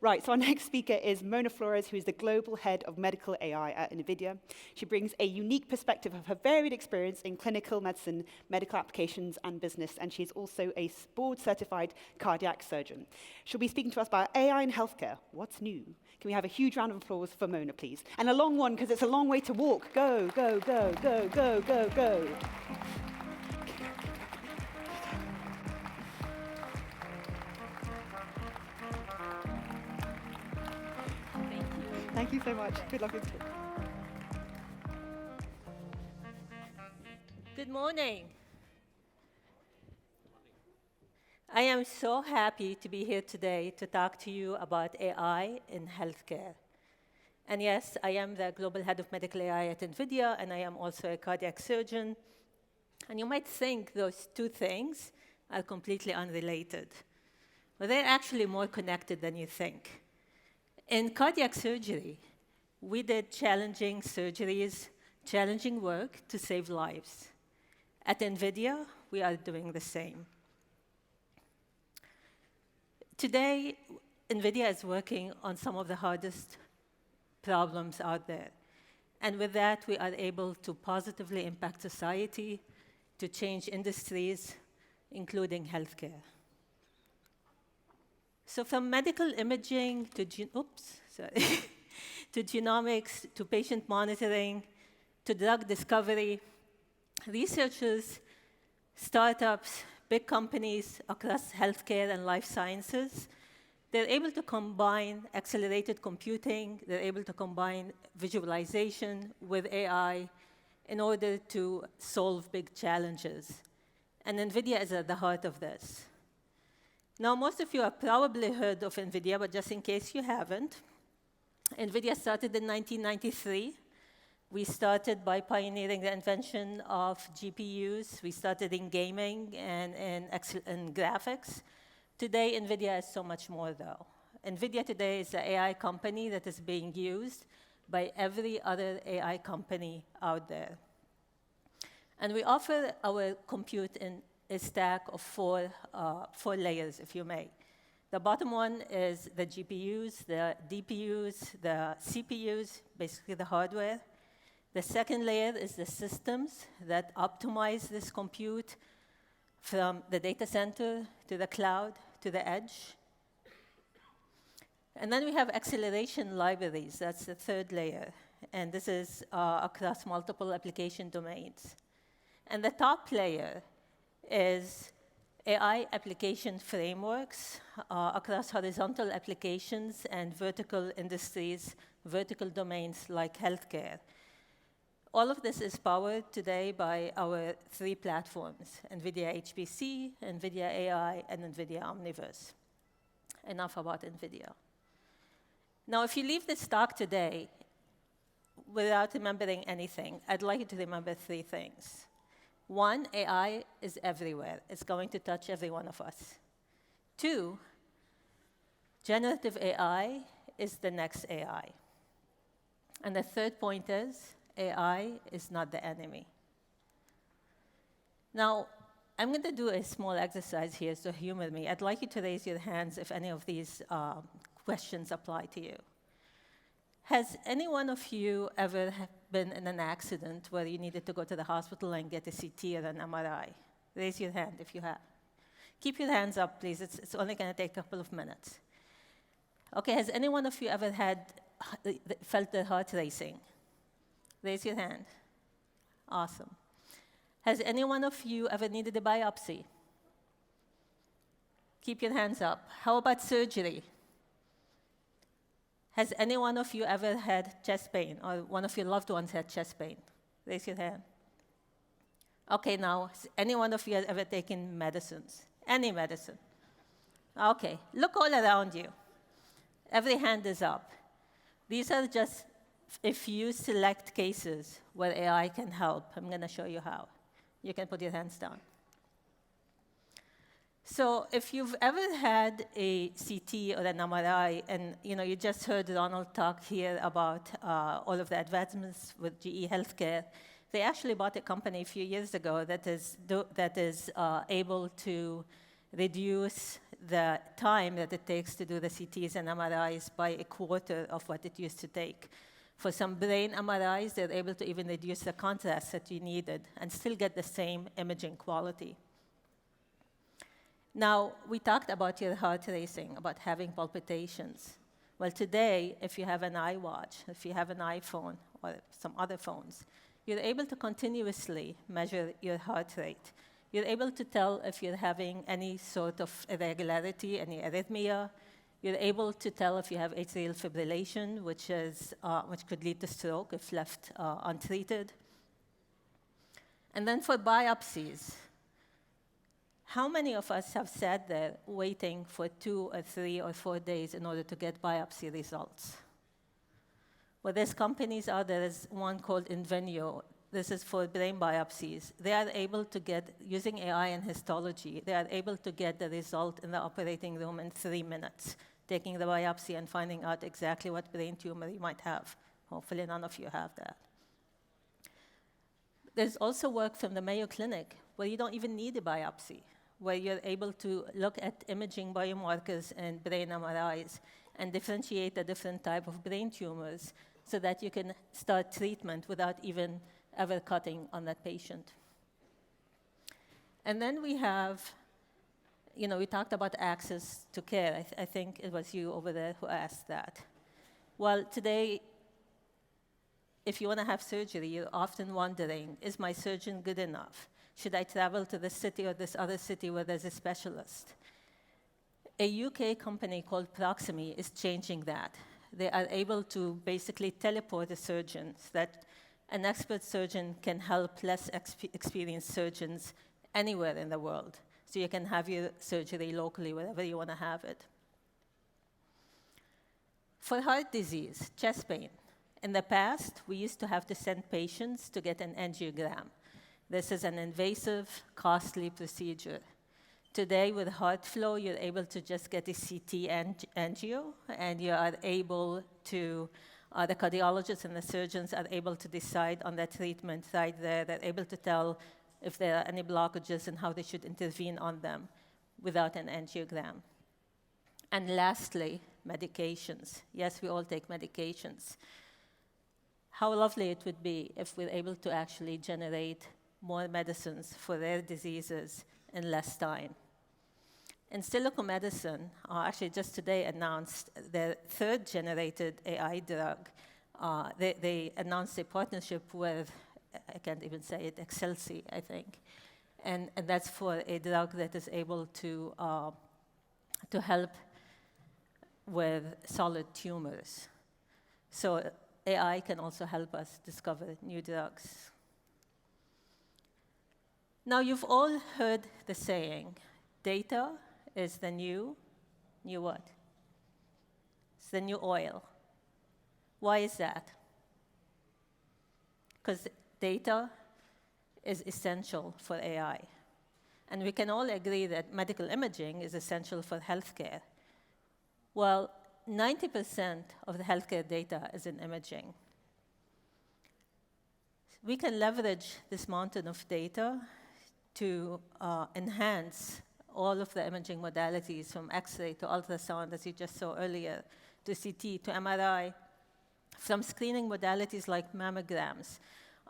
Right, so our next speaker is Mona Flores, who is the global head of medical AI at NVIDIA. She brings a unique perspective of her varied experience in clinical medicine, medical applications, and business, and she's also a board-certified cardiac surgeon. She'll be speaking to us about AI in healthcare. What's new? Can we have a huge round of applause for Mona, please? And a long one, because it's a long way to walk. Go, go, go, go, go, go, go. Thank you so much. Good luck with it. Good morning. I am so happy to be here today to talk to you about AI in healthcare. And yes, I am the global head of medical AI at NVIDIA, and I am also a cardiac surgeon. And you might think those two things are completely unrelated, but they're actually more connected than you think. In cardiac surgery, we did challenging surgeries, challenging work to save lives. At NVIDIA, we are doing the same. Today, NVIDIA is working on some of the hardest problems out there. And with that, we are able to positively impact society, to change industries, including healthcare. So from medical imaging to, to genomics, to patient monitoring, to drug discovery, researchers, startups, big companies across healthcare and life sciences, they're able to combine accelerated computing, they're able to combine visualization with AI in order to solve big challenges. And NVIDIA is at the heart of this. Now, most of you have probably heard of NVIDIA, but just in case you haven't, NVIDIA started in 1993. We started by pioneering the invention of GPUs. We started in gaming and in graphics. Today, NVIDIA is so much more, though. NVIDIA today is an AI company that is being used by every other AI company out there. And we offer our compute in a stack of four layers, if you may. The bottom one is the GPUs, the DPUs, the CPUs, basically the hardware. The second layer is the systems that optimize this compute from the data center to the cloud to the edge. And then we have acceleration libraries. That's the third layer. And this is across multiple application domains. And the top layer is AI application frameworks across horizontal applications and vertical industries, vertical domains like healthcare. All of this is powered today by our three platforms, NVIDIA HPC, NVIDIA AI, and NVIDIA Omniverse. Enough about NVIDIA. Now, if you leave this talk today without remembering anything, I'd like you to remember three things. One, AI is everywhere. It's going to touch every one of us. Two, generative AI is the next AI. And the third point is, AI is not the enemy. Now, I'm going to do a small exercise here, so humor me. I'd like you to raise your hands if any of these questions apply to you. Has any one of you ever been in an accident where you needed to go to the hospital and get a CT or an MRI? Raise your hand if you have. Keep your hands up, please. It's only going to take a couple of minutes. OK, has any one of you ever felt their heart racing? Raise your hand. Awesome. Has any one of you ever needed a biopsy? Keep your hands up. How about surgery? Has any one of you ever had chest pain, or one of your loved ones had chest pain? Raise your hand. OK, now, has any one of you ever taken medicines? Any medicine? OK, look all around you. Every hand is up. These are just a few select cases where AI can help. I'm going to show you how. You can put your hands down. So if you've ever had a CT or an MRI, and you just heard Ronald talk here about all of the advancements with GE Healthcare, they actually bought a company a few years ago that is able to reduce the time that it takes to do the CTs and MRIs by a quarter of what it used to take. For some brain MRIs, they're able to even reduce the contrast that you needed and still get the same imaging quality. Now, we talked about your heart racing, about having palpitations. Well, today, if you have an iWatch, if you have an iPhone, or some other phones, you're able to continuously measure your heart rate. You're able to tell if you're having any sort of irregularity, any arrhythmia. You're able to tell if you have atrial fibrillation, which could lead to stroke if left untreated. And then for biopsies, how many of us have sat there waiting for 2 or 3 or 4 days in order to get biopsy results? Well, there's companies out there. There's one called Invenio. This is for brain biopsies. They are able to get, using AI and histology, they are able to get the result in the operating room in 3 minutes, taking the biopsy and finding out exactly what brain tumor you might have. Hopefully none of you have that. There's also work from the Mayo Clinic where you don't even need a biopsy, where you're able to look at imaging biomarkers and brain MRIs and differentiate the different type of brain tumors so that you can start treatment without even ever cutting on that patient. And then we have, we talked about access to care. I think it was you over there who asked that. Well, today, if you want to have surgery, you're often wondering, is my surgeon good enough? Should I travel to this city or this other city where there's a specialist? A UK company called Proximy is changing that. They are able to basically teleport a surgeon so that an expert surgeon can help less experienced surgeons anywhere in the world. So you can have your surgery locally, wherever you want to have it. For heart disease, chest pain, in the past, we used to have to send patients to get an angiogram. This is an invasive, costly procedure. Today, with heart flow, you're able to just get a CT angio, and you are able to, the cardiologists and the surgeons are able to decide on the treatment right there. They're able to tell if there are any blockages and how they should intervene on them without an angiogram. And lastly, medications. Yes, we all take medications. How lovely it would be if we're able to actually generate more medicines for rare diseases in less time. And Silico Medicine, actually just today announced their 3rd generated AI drug. They announced a partnership with, I can't even say it, Excelsi, I think. And that's for a drug that is able to help with solid tumors. So AI can also help us discover new drugs. Now, you've all heard the saying, data is the new what? It's the new oil. Why is that? Because data is essential for AI. And we can all agree that medical imaging is essential for healthcare. Well, 90% of the healthcare data is in imaging. We can leverage this mountain of data to enhance all of the imaging modalities, from X-ray to ultrasound, as you just saw earlier, to CT, to MRI, from screening modalities like mammograms,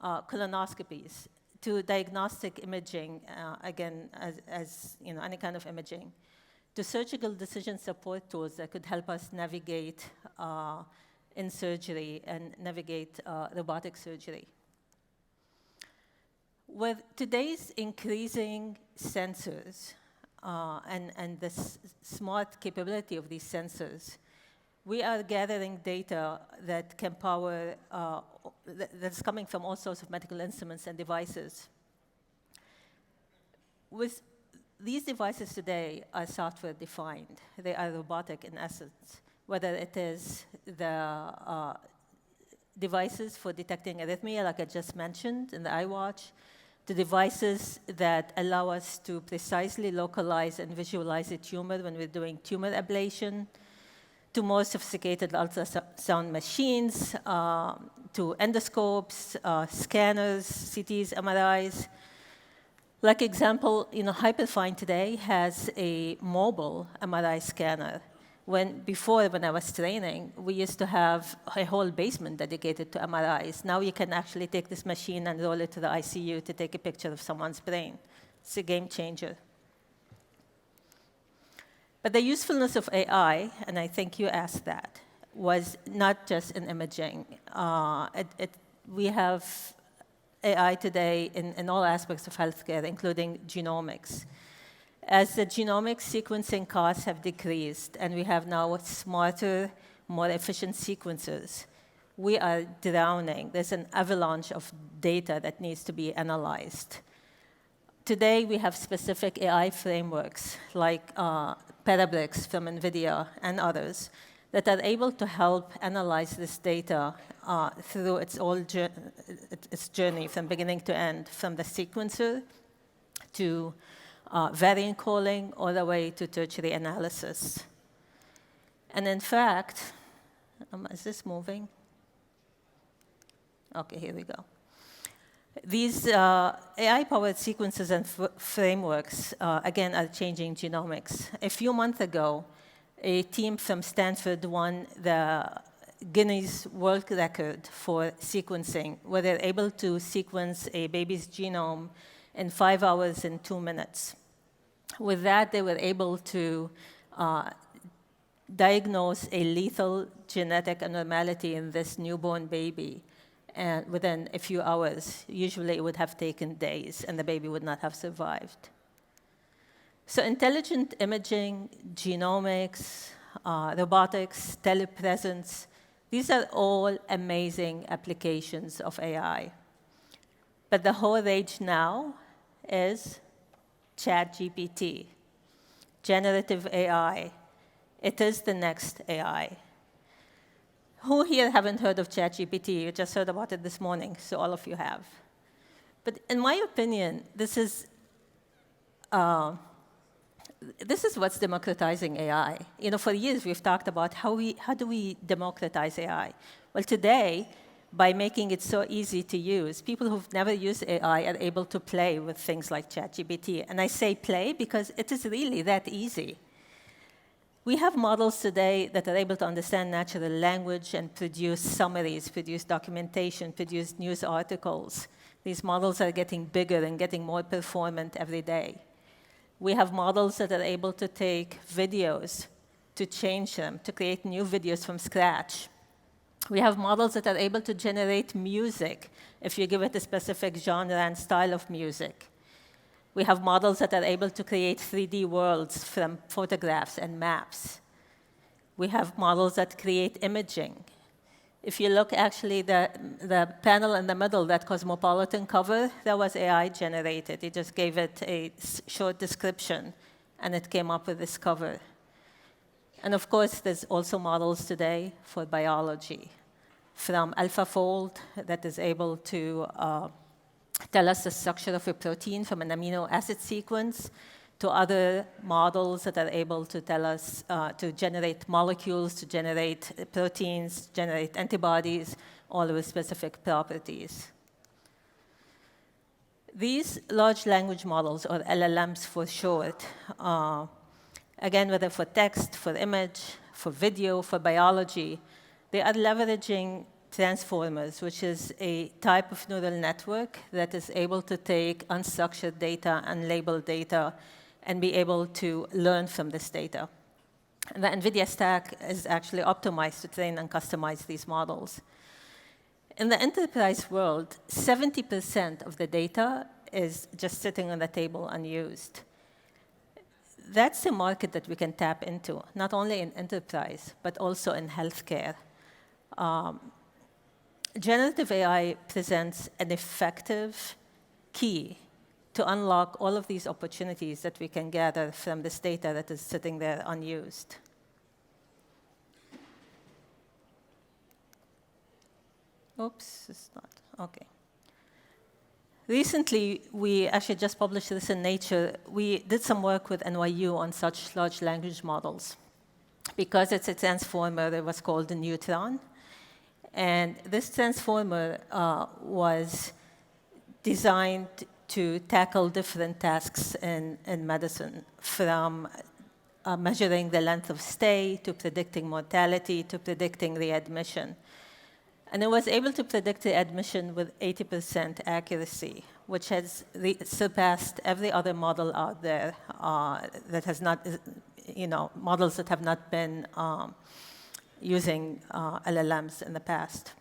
colonoscopies, to diagnostic imaging, again, as any kind of imaging, to surgical decision support tools that could help us navigate in surgery and navigate robotic surgery. With today's increasing sensors and the smart capability of these sensors, we are gathering data that can power, that's coming from all sorts of medical instruments and devices. With these devices today are software defined. They are robotic in essence, whether it is the devices for detecting arrhythmia, like I just mentioned in the iWatch, the devices that allow us to precisely localize and visualize a tumor when we're doing tumor ablation, to more sophisticated ultrasound machines, to endoscopes, scanners, CTs, MRIs, Like example, Hyperfine today has a mobile MRI scanner. Before, when I was training, we used to have a whole basement dedicated to MRIs. Now you can actually take this machine and roll it to the ICU to take a picture of someone's brain. It's a game changer. But the usefulness of AI, and I think you asked that, was not just in imaging. We have AI today in all aspects of healthcare, including genomics. As the genomic sequencing costs have decreased, and we have now smarter, more efficient sequencers, we are drowning. There's an avalanche of data that needs to be analyzed. Today, we have specific AI frameworks, like Parabricks from NVIDIA and others, that are able to help analyze this data through its journey from beginning to end, from the sequencer to variant calling, all the way to tertiary analysis. And in fact, is this moving? OK, here we go. These AI-powered sequences and frameworks, again, are changing genomics. A few months ago, a team from Stanford won the Guinness World Record for sequencing, where they're able to sequence a baby's genome in 5 hours and 2 minutes. With that, they were able to diagnose a lethal genetic abnormality in this newborn baby. And within a few hours, usually it would have taken days, and the baby would not have survived. So intelligent imaging, genomics, robotics, telepresence, these are all amazing applications of AI. But the whole rage now is ChatGPT, generative AI. It is the next AI. Who here haven't heard of ChatGPT? You just heard about it this morning, so all of you have. But in my opinion, this is what's democratizing AI. For years, we've talked about how do we democratize AI. Well, today, by making it so easy to use, people who've never used AI are able to play with things like ChatGPT. And I say play because it is really that easy. We have models today that are able to understand natural language and produce summaries, produce documentation, produce news articles. These models are getting bigger and getting more performant every day. We have models that are able to take videos, to change them, to create new videos from scratch. We have models that are able to generate music if you give it a specific genre and style of music. We have models that are able to create 3D worlds from photographs and maps. We have models that create imaging. If you look, actually, the panel in the middle, that cosmopolitan cover, that was AI generated. You just gave it a short description, and it came up with this cover. And of course, there's also models today for biology, from AlphaFold, that is able to tell us the structure of a protein from an amino acid sequence, to other models that are able to tell us, to generate molecules, to generate proteins, generate antibodies, all with specific properties. These large language models, or LLMs for short, again, whether for text, for image, for video, for biology, they are leveraging transformers, which is a type of neural network that is able to take unstructured data, unlabeled data, and be able to learn from this data. And the NVIDIA stack is actually optimized to train and customize these models. In the enterprise world, 70% of the data is just sitting on the table unused. That's a market that we can tap into, not only in enterprise, but also in healthcare. Generative AI presents an effective key to unlock all of these opportunities that we can gather from this data that is sitting there unused. Oops, it's not. OK. Recently, we actually just published this in Nature. We did some work with NYU on such large language models. Because it's a transformer, it was called the Neutron. And this transformer was designed to tackle different tasks in medicine, from measuring the length of stay, to predicting mortality, to predicting readmission. And it was able to predict readmission with 80% accuracy, which has surpassed every other model out there that has not, models that have not been using LLMs in the past.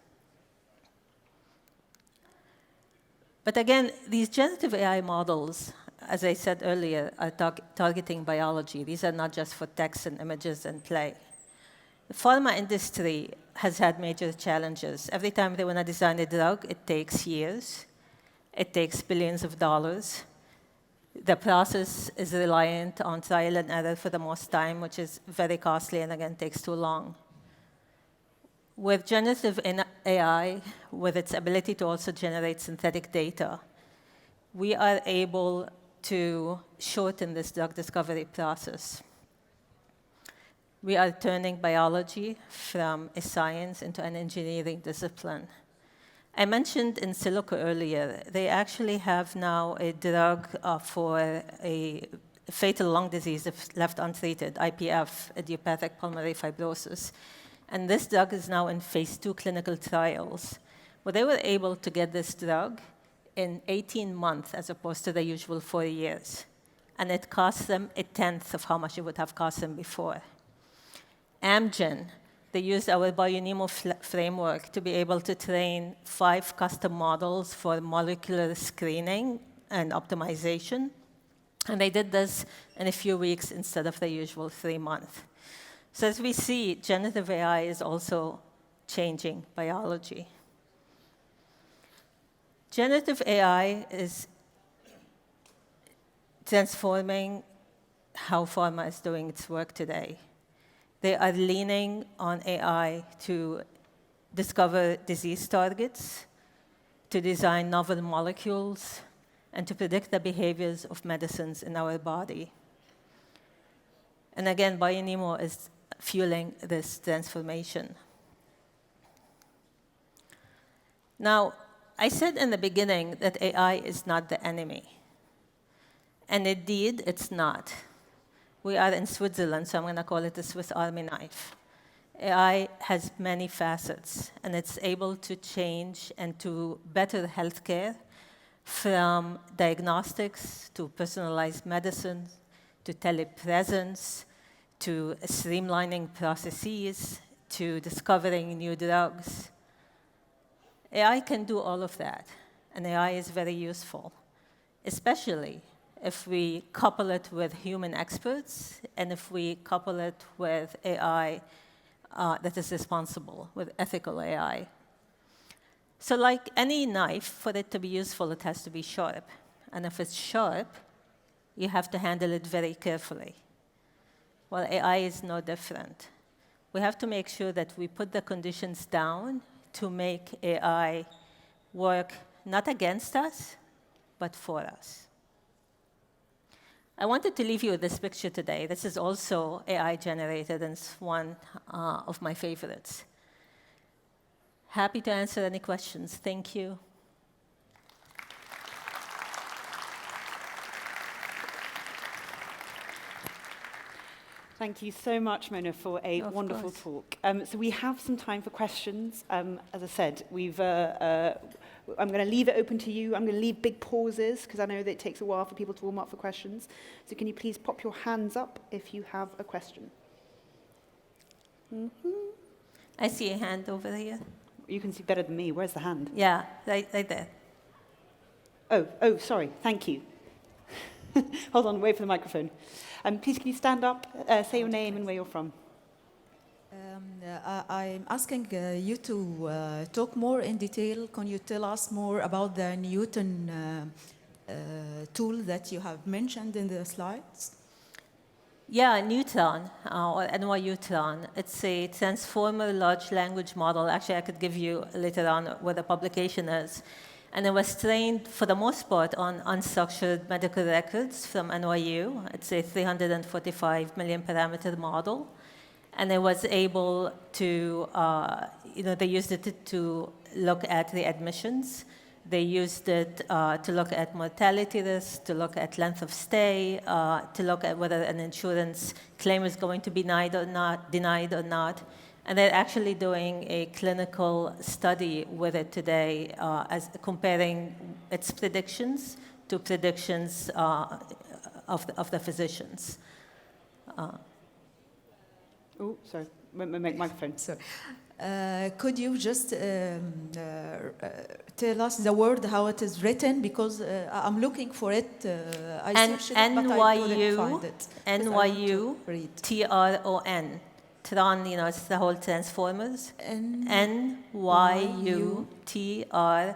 But again, these generative AI models, as I said earlier, are targeting biology. These are not just for text and images and play. The pharma industry has had major challenges. Every time they want to design a drug, it takes years. It takes billions of dollars. The process is reliant on trial and error for the most time, which is very costly and, again, takes too long. With generative AI, with its ability to also generate synthetic data, we are able to shorten this drug discovery process. We are turning biology from a science into an engineering discipline. I mentioned in silico earlier, they actually have now a drug for a fatal lung disease if left untreated, IPF, idiopathic pulmonary fibrosis. And this drug is now in phase 2 clinical trials, where they were able to get this drug in 18 months as opposed to the usual 4 years. And it cost them a tenth of how much it would have cost them before. Amgen, they used our BioNeMo framework to be able to train 5 custom models for molecular screening and optimization. And they did this in a few weeks instead of the usual 3 months. So as we see, generative AI is also changing biology. Generative AI is transforming how pharma is doing its work today. They are leaning on AI to discover disease targets, to design novel molecules, and to predict the behaviors of medicines in our body. And again, BioNeMo is fueling this transformation. Now, I said in the beginning that AI is not the enemy. And indeed, it's not. We are in Switzerland, so I'm going to call it the Swiss Army knife. AI has many facets, and it's able to change and to better healthcare, from diagnostics to personalized medicine, to telepresence, to streamlining processes, to discovering new drugs. AI can do all of that, and AI is very useful, especially if we couple it with human experts and if we couple it with AI that is responsible, with ethical AI. So like any knife, for it to be useful, it has to be sharp. And if it's sharp, you have to handle it very carefully. Well, AI is no different. We have to make sure that we put the conditions down to make AI work not against us, but for us. I wanted to leave you with this picture today. This is also AI generated, and it's one of my favorites. Happy to answer any questions. Thank you. Thank you so much, Mona, for a wonderful talk. So we have some time for questions. As I said, I'm going to leave it open to you. I'm going to leave big pauses, because I know that it takes a while for people to warm up for questions. So can you please pop your hands up if you have a question? I see a hand over here. You can see better than me. Where's the hand? Yeah, right there. Oh, sorry. Thank you. Hold on, wait for the microphone. Please, can you stand up, say your name and where you're from? I'm asking you to talk more in detail. Can you tell us more about the Newton tool that you have mentioned in the slides? Yeah, Newton, or NYUtron. It's a transformer large language model. Actually, I could give you later on what the publication is. And it was trained, for the most part, on unstructured medical records from NYU. It's a 345 million parameter model. And it was able to, they used it to look at the admissions They used it to look at mortality risk, to look at length of stay, to look at whether an insurance claim is going to be denied or not. And they're actually doing a clinical study with it today, as comparing its predictions to predictions of the physicians. Oh, sorry, microphone. So, could you just tell us the word, how it is written? Because I'm looking for it. I searched it, but I couldn't find it. NYUTRON. Tron, you know, it's the whole Transformers. NYUTRON. TION.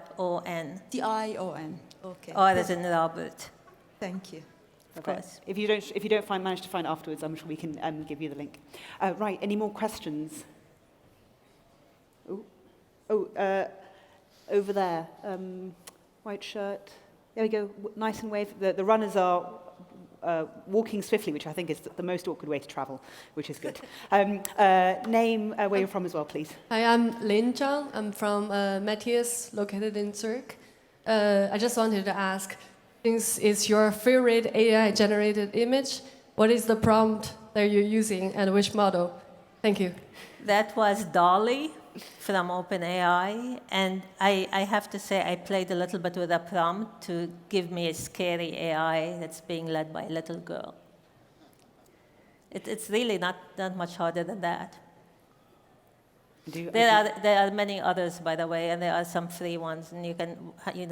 Okay. R as in Robert. Thank you. Of course. If you don't manage to find it afterwards, I'm sure we can give you the link. Right. Any more questions? Over there, white shirt. There we go. Nice and wave. The runners are walking swiftly, which I think is the most awkward way to travel, which is good. Name, where you're from as well, please. Hi, I'm Lin Zhang. I'm from Matthias, located in Zurich. I just wanted to ask, since it's your favorite AI-generated image, what is the prompt that you're using and which model? Thank you. That was Dolly from OpenAI, and I have to say I played a little bit with a prompt to give me a scary AI that's being led by a little girl. It's really not much harder than that. There are many others, by the way, and there are some free ones, and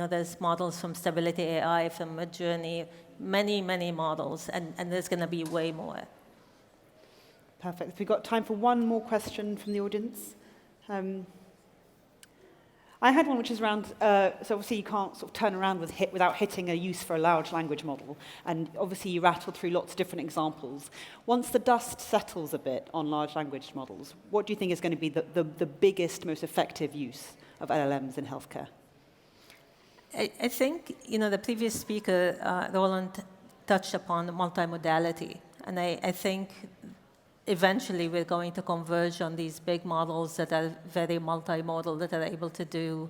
there's models from Stability AI, from Midjourney, many models, and there's going to be way more. Perfect. We've got time for one more question from the audience. I had one which is around, so obviously you can't sort of turn around without hitting a use for a large language model, and obviously you rattled through lots of different examples. Once the dust settles a bit on large language models, what do you think is going to be the biggest, most effective use of LLMs in healthcare? I think, the previous speaker, Roland, touched upon multimodality, and I think eventually we're going to converge on these big models that are very multimodal, that are able to do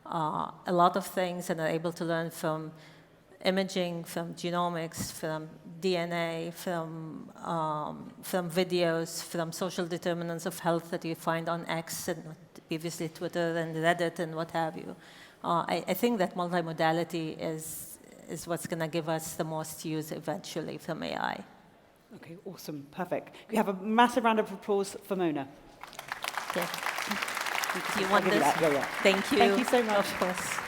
a lot of things and are able to learn from imaging, from genomics, from DNA, from videos, from social determinants of health that you find on X and previously Twitter and Reddit and what have you. I think that multimodality is what's going to give us the most use eventually from AI. Okay, awesome, perfect. We have a massive round of applause for Mona. Okay. Do you want this? Yeah. Thank you. Thank you so much. Of course.